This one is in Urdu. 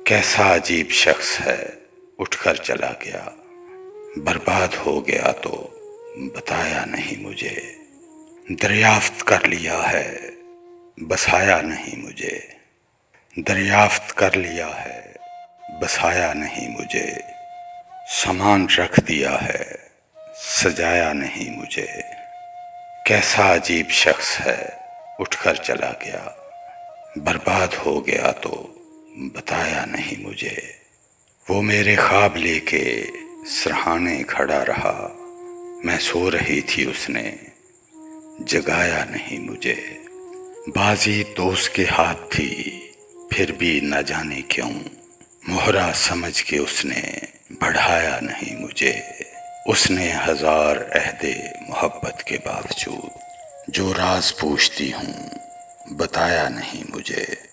کیسا عجیب شخص ہے، اٹھ کر چلا گیا، برباد ہو گیا تو بتایا نہیں مجھے، دریافت کر لیا ہے بسایا نہیں مجھے، دریافت کر لیا ہے بسایا نہیں مجھے، سامان رکھ دیا ہے سجایا نہیں مجھے۔ کیسا عجیب شخص ہے، اٹھ کر چلا گیا، برباد ہو گیا تو بتایا نہیں مجھے۔ وہ میرے خواب لے کے سرہانے کھڑا رہا، میں سو رہی تھی اس نے جگایا نہیں مجھے۔ بازی دوست کے ہاتھ تھی پھر بھی نہ جانے کیوں، مہرا سمجھ کے اس نے بڑھایا نہیں مجھے۔ اس نے ہزار عہد محبت کے باوجود جو راز پوچھتی ہوں بتایا نہیں مجھے۔